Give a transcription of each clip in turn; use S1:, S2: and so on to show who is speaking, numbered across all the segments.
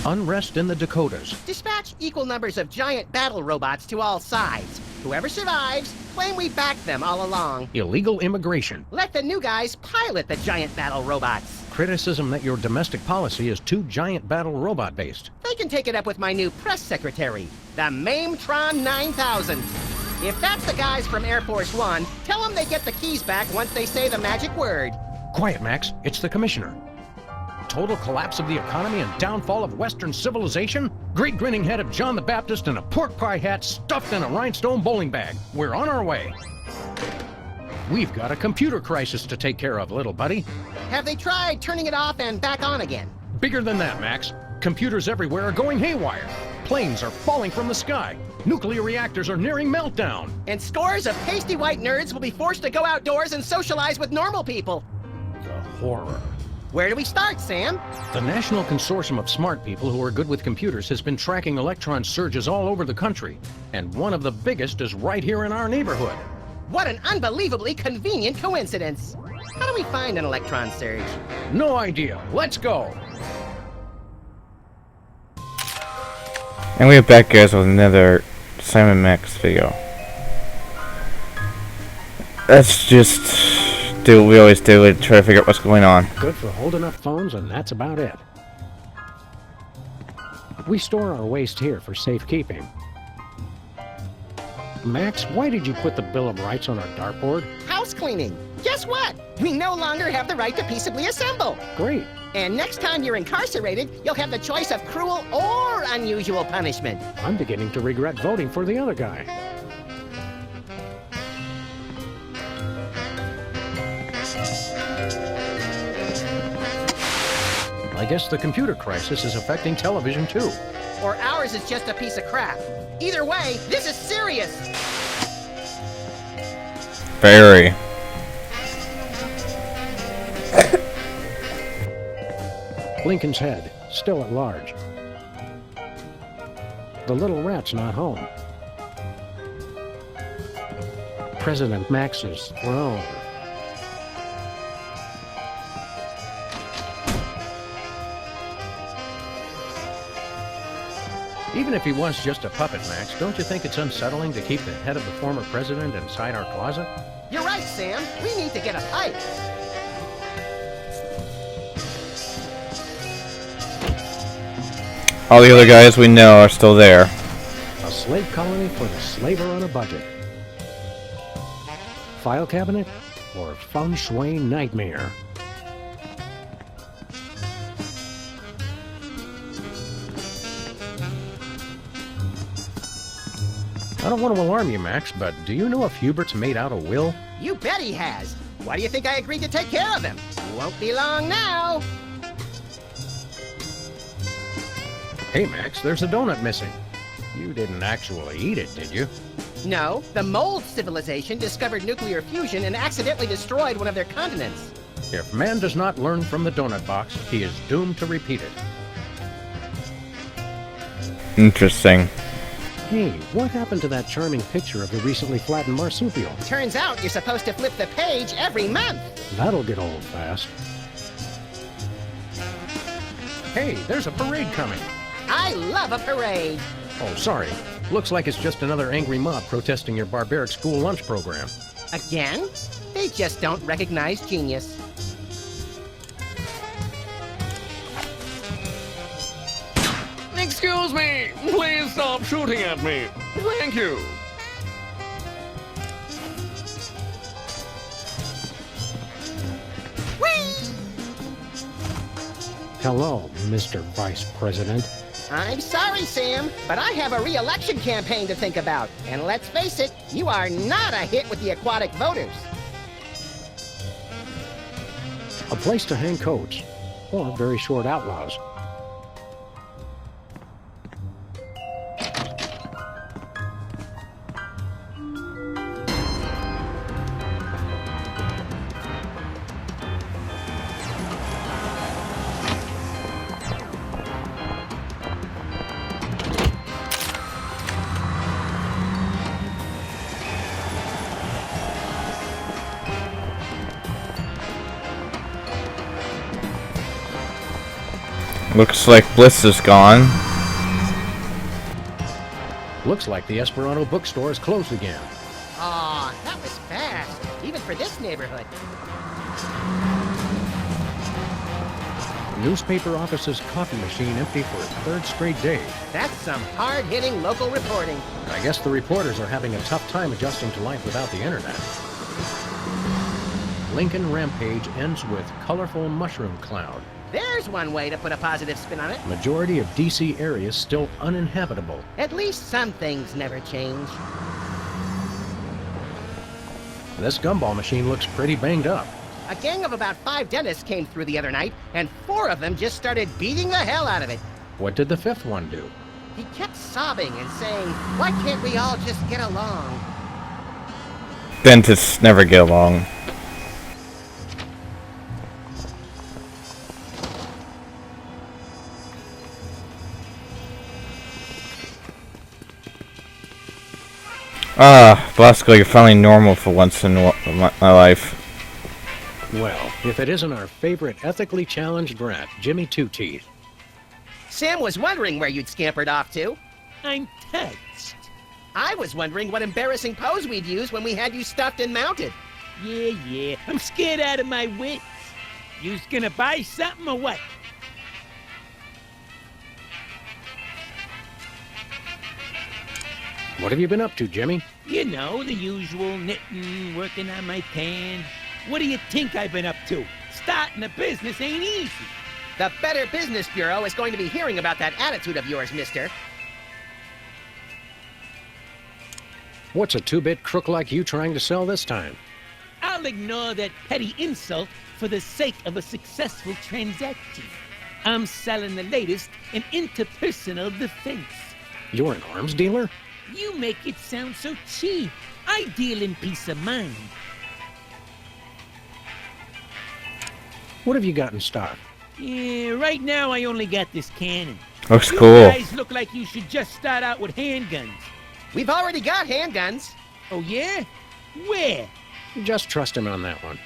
S1: Unrest in the Dakotas.
S2: Dispatch equal numbers of giant battle robots to all sides. Whoever survives, claim we backed them all along.
S1: Illegal immigration.
S2: Let the new guys pilot the giant battle robots.
S1: Criticism that your domestic policy is too giant battle robot based.
S2: They can take it up with my new press secretary, the Mametron 9000. If that's the guys from Air Force One, tell them they get the keys back once they say the magic word.
S1: Quiet, Max. It's the commissioner. Total collapse of the economy and downfall of Western civilization? Great grinning head of John the Baptist in a pork pie hat stuffed in a rhinestone bowling bag. We're on our way. We've got a computer crisis to take care of, little buddy.
S2: Have they tried turning it off and back on again?
S1: Bigger than that, Max. Computers everywhere are going haywire. Planes are falling from the sky. Nuclear reactors are nearing meltdown.
S2: And scores of pasty white nerds will be forced to go outdoors and socialize with normal people.
S1: The horror.
S2: Where do we start, Sam?
S1: The National Consortium of Smart People who are good with computers has been tracking electron surges all over the country. And one of the biggest is right here in our neighborhood.
S2: What an unbelievably convenient coincidence. How do we find an electron surge?
S1: No idea. Let's go.
S3: And we're back, guys, with another Simon Max video. Let's just do what we always do and try to figure out what's going on.
S1: Good for holding up phones, and that's about it. We store our waste here for safekeeping. Max, why did you put the Bill of Rights on our dartboard?
S2: House cleaning. Guess what? We no longer have the right to peaceably assemble.
S1: Great.
S2: And next time you're incarcerated, you'll have the choice of cruel or unusual punishment.
S1: I'm beginning to regret voting for the other guy. I guess the computer crisis is affecting television too.
S2: Or ours is just a piece of crap. Either way, this is serious.
S3: Very.
S1: Lincoln's head, still at large. The little rat's not home. President Max's throne. Even if he was just a puppet, Max, don't you think it's unsettling to keep the head of the former president inside our closet?
S2: You're right, Sam. We need to get a pipe.
S3: All the other guys we know are still there.
S1: A slave colony for the slaver on a budget. File cabinet or feng shui nightmare? I don't want to alarm you, Max, but do you know if Hubert's made out a will?
S2: You bet he has. Why do you think I agreed to take care of him? Won't be long now.
S1: Hey, Max, there's a donut missing. You didn't actually eat it, did you?
S2: No, the mold civilization discovered nuclear fusion and accidentally destroyed one of their continents.
S1: If man does not learn from the donut box, he is doomed to repeat it.
S3: Interesting.
S1: Hey, what happened to that charming picture of the recently flattened marsupial?
S2: Turns out you're supposed to flip the page every month.
S1: That'll get old fast. Hey, there's a parade coming.
S2: I love a parade.
S1: Oh, sorry. Looks like it's just another angry mob protesting your barbaric school lunch program.
S2: Again? They just don't recognize genius.
S4: Excuse me! Please stop shooting at me! Thank you!
S2: Whee!
S1: Hello, Mr. Vice President.
S2: I'm sorry, Sam, but I have a re-election campaign to think about. And let's face it, you are not a hit with the aquatic voters.
S1: A place to hang coats, or very short outlaws.
S3: Looks like Bliss is gone.
S1: Looks like the Esperanto bookstore is closed again.
S2: Aw, that was fast, even for this neighborhood.
S1: The newspaper office's coffee machine empty for a third straight day.
S2: That's some hard-hitting local reporting.
S1: I guess the reporters are having a tough time adjusting to life without the internet. Lincoln Rampage ends with colorful mushroom cloud.
S2: There's one way to put a positive spin on it.
S1: Majority of DC areas still uninhabitable.
S2: At least some things never change.
S1: This gumball machine looks pretty banged up.
S2: A gang of about 5 dentists came through the other night, and 4 of them just started beating the hell out of it.
S1: What did the 5th one do?
S2: He kept sobbing and saying, "Why can't we all just get along?"
S3: Dentists never get along. Bosco, you're finally normal for once in my life.
S1: Well, if it isn't our favorite ethically challenged rat, Jimmy Two Teeth.
S2: Sam was wondering where you'd scampered off to.
S5: I'm touched.
S2: I was wondering what embarrassing pose we'd use when we had you stuffed and mounted.
S5: Yeah, I'm scared out of my wits. You's gonna buy something or what?
S1: What have you been up to, Jimmy?
S5: You know, the usual knitting, working on my tan. What do you think I've been up to? Starting a business ain't easy.
S2: The Better Business Bureau is going to be hearing about that attitude of yours, mister.
S1: What's a two-bit crook like you trying to sell this time?
S5: I'll ignore that petty insult for the sake of a successful transaction. I'm selling the latest in interpersonal defense.
S1: You're an arms dealer?
S5: You make it sound so cheap. I deal in peace of mind.
S1: What have you got in stock?
S5: Yeah, right now I only got this cannon.
S3: Looks
S5: You
S3: cool.
S5: guys look like you should just start out with handguns.
S2: We've already got handguns.
S5: Oh yeah? Where?
S1: Just trust him on that one.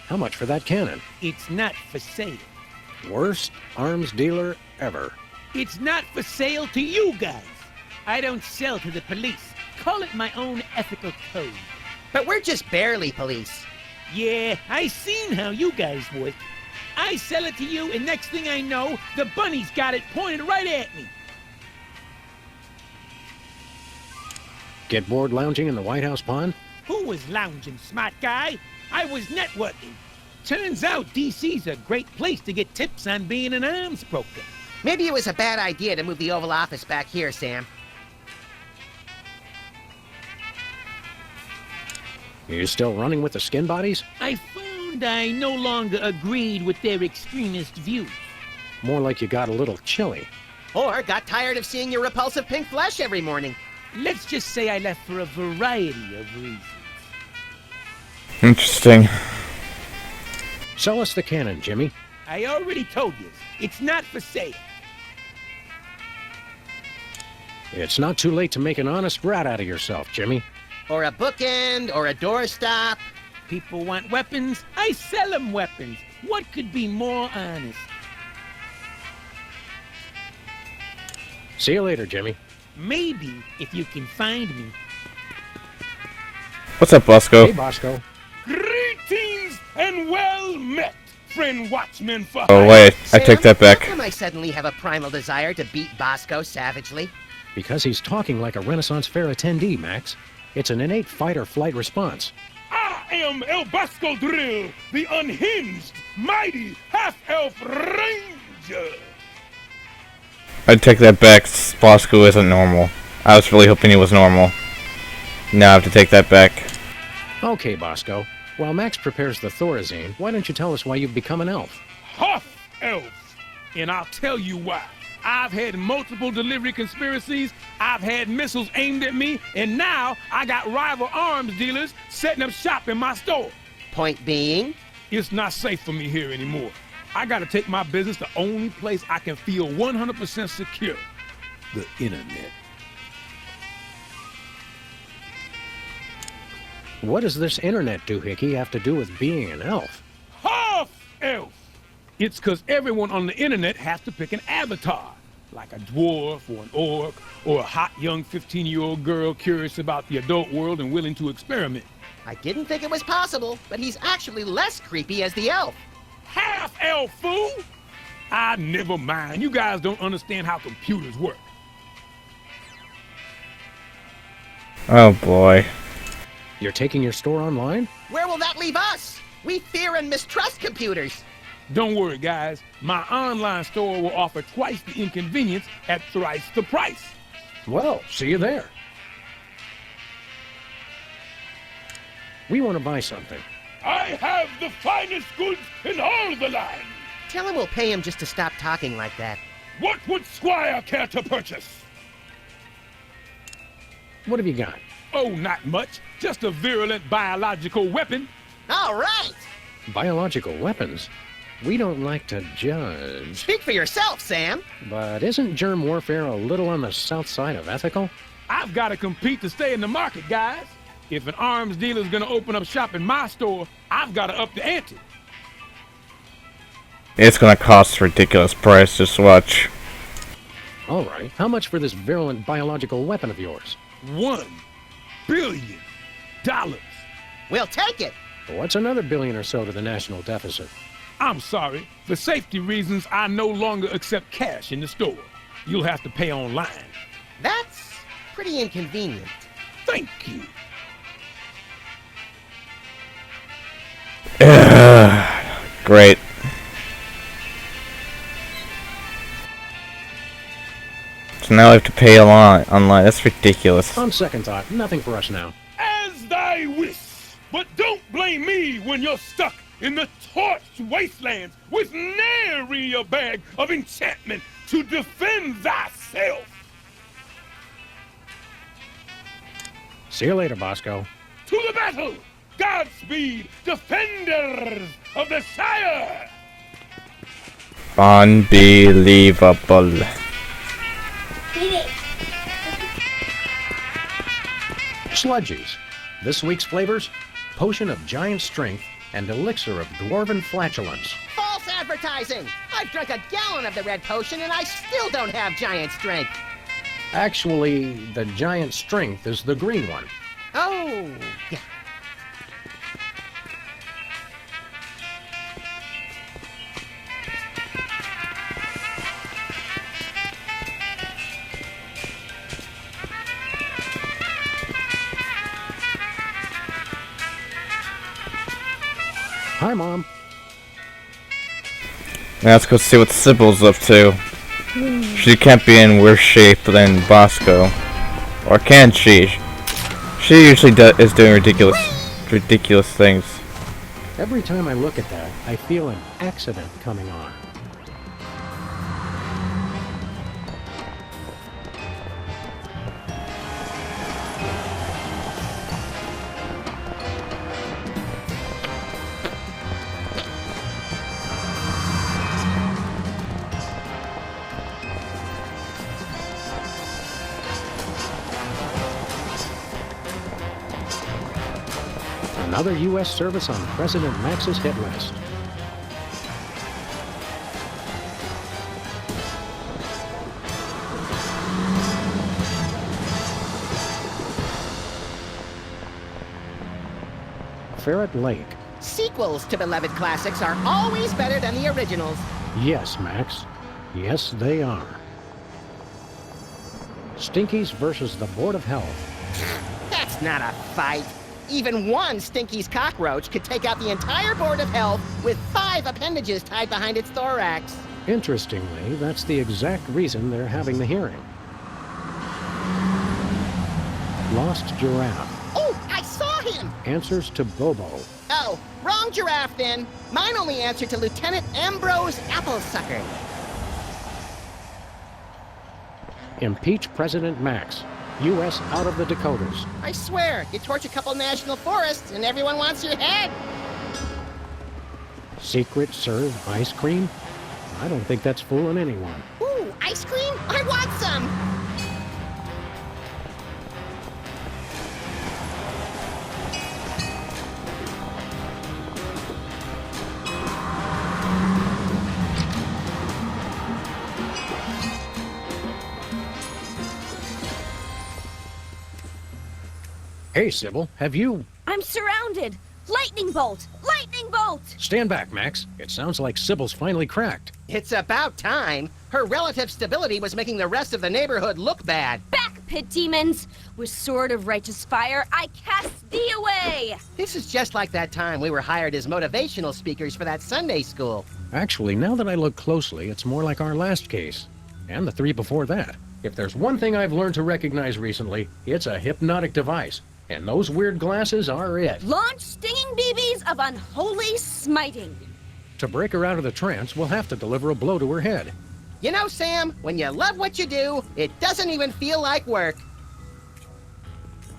S1: How much for that cannon?
S5: It's not for sale.
S1: Worst arms dealer ever.
S5: It's not for sale to you guys. I don't sell to the police. Call it my own ethical code.
S2: But we're just barely police.
S5: Yeah, I seen how you guys work. I sell it to you, and next thing I know, the bunny's got it pointed right at me.
S1: Get bored lounging in the White House pond?
S5: Who was lounging, smart guy? I was networking. Turns out DC's a great place to get tips on being an arms broker.
S2: Maybe it was a bad idea to move the Oval Office back here, Sam.
S1: You still running with the skin bodies?
S5: I found I no longer agreed with their extremist views.
S1: More like you got a little chilly.
S2: Or got tired of seeing your repulsive pink flesh every morning.
S5: Let's just say I left for a variety of reasons.
S3: Interesting.
S1: Sell us the cannon, Jimmy.
S5: I already told you, it's not for sale.
S1: It's not too late to make an honest rat out of yourself, Jimmy.
S2: Or a bookend, or a doorstop.
S5: People want weapons, I sell them weapons. What could be more honest?
S1: See you later, Jimmy.
S5: Maybe if you can find me.
S3: What's up, Bosco?
S1: Hey, Bosco.
S4: Greetings and well met, friend Watchman for
S3: Oh wait, I
S2: Sam,
S3: take that back.
S2: How come I suddenly have a primal desire to beat Bosco savagely?
S1: Because he's talking like a Renaissance Fair attendee, Max. It's an innate fight-or-flight response.
S4: I am El Bosco Drill, the unhinged, mighty half-elf ranger.
S3: I'd take that back. Bosco isn't normal. I was really hoping he was normal. Now I have to take that back.
S1: Okay, Bosco. While Max prepares the Thorazine, why don't you tell us why you've become an elf?
S4: Half-elf. And I'll tell you why. I've had multiple delivery conspiracies, I've had missiles aimed at me, and now I got rival arms dealers setting up shop in my store.
S2: Point being?
S4: It's not safe for me here anymore. I gotta take my business the only place I can feel 100% secure. The internet.
S1: What does this internet doohickey have to do with being an elf?
S4: Half-elf! It's because everyone on the internet has to pick an avatar, like a dwarf or an orc or a hot young 15-year-old girl curious about the adult world and willing to experiment.
S2: I didn't think it was possible, but he's actually less creepy as the elf.
S4: Half elf, fool! Ah, never mind. You guys don't understand how computers work.
S3: Oh boy.
S1: You're taking your store online?
S2: Where will that leave us? We fear and mistrust computers.
S4: Don't worry, guys. My online store will offer twice the inconvenience at thrice the price.
S1: Well, see you there. We want to buy something.
S4: I have the finest goods in all the land.
S2: Tell him we'll pay him just to stop talking like that.
S4: What would Squire care to purchase?
S1: What have you got?
S4: Oh, not much. Just a virulent biological weapon.
S2: All right!
S1: Biological weapons? We don't like to judge.
S2: Speak for yourself, Sam.
S1: But isn't germ warfare a little on the south side of ethical?
S4: I've got to compete to stay in the market, guys. If an arms dealer's gonna open up shop in my store, I've got to up the ante.
S3: It's gonna cost a ridiculous price, just watch.
S1: All right. How much for this virulent biological weapon of yours?
S4: $1 billion.
S2: We'll take it.
S1: What's another billion or so to the national deficit?
S4: I'm sorry. For safety reasons, I no longer accept cash in the store. You'll have to pay online.
S2: That's pretty inconvenient.
S4: Thank you.
S3: Great. So now I have to pay online. That's ridiculous.
S1: On second thought, nothing for us now.
S4: As thy wish. But don't blame me when you're stuck in the torched wastelands with nary a bag of enchantment to defend thyself.
S1: See you later, Bosco.
S4: To the battle! Godspeed, defenders of the Shire!
S3: Unbelievable.
S1: Sludgies. This week's flavors: Potion of Giant Strength and Elixir of Dwarven Flatulence.
S2: False advertising! I've drunk a gallon of the red potion and I still don't have giant strength.
S1: Actually, the Giant Strength is the green one.
S2: Oh, yeah.
S1: Hi, Mom.
S3: Now let's go see what Sybil's up to. She can't be in worse shape than Bosco. Or can she? She usually is doing ridiculous things.
S1: Every time I look at that, I feel an accident coming on. Another U.S. service on President Max's hit list. Ferret Lake.
S2: Sequels to beloved classics are always better than the originals.
S1: Yes, Max. Yes, they are. Stinkies versus the Board of Health.
S2: That's not a fight. Even one Stinky's cockroach could take out the entire Board of Health with 5 appendages tied behind its thorax.
S1: Interestingly, that's the exact reason they're having the hearing. Lost Giraffe.
S2: Oh, I saw him!
S1: Answers to Bobo.
S2: Oh, wrong giraffe then. Mine only answered to Lieutenant Ambrose Applesucker.
S1: Impeach President Max. U.S. out of the Dakotas.
S2: I swear, you torch a couple national forests and everyone wants your head.
S1: Secret serve ice cream? I don't think that's fooling anyone.
S2: Ooh, ice cream? I want some!
S1: Hey, Sybil, have you...
S6: I'm surrounded! Lightning bolt! Lightning bolt!
S1: Stand back, Max. It sounds like Sybil's finally cracked.
S2: It's about time. Her relative stability was making the rest of the neighborhood look bad.
S6: Back, pit demons! With sword of righteous fire, I cast thee away!
S2: This is just like that time we were hired as motivational speakers for that Sunday school.
S1: Actually, now that I look closely, it's more like our last case. And the 3 before that. If there's one thing I've learned to recognize recently, it's a hypnotic device. And those weird glasses are it.
S6: Launch stinging BBs of unholy smiting!
S1: To break her out of the trance, we'll have to deliver a blow to her head.
S2: You know, Sam, when you love what you do, it doesn't even feel like work.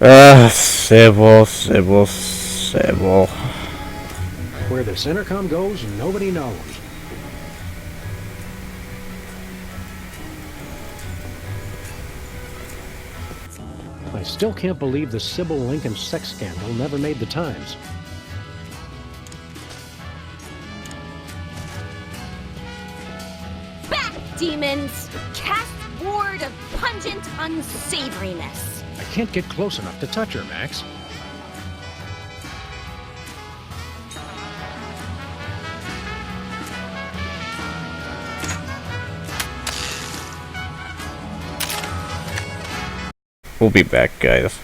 S3: Sybil.
S1: Where the Centercom goes, nobody knows. I still can't believe the Sybil Lincoln sex scandal never made the Times.
S6: Back, demons! Cast ward of pungent unsavoriness!
S1: I can't get close enough to touch her, Max.
S3: We'll be back, guys.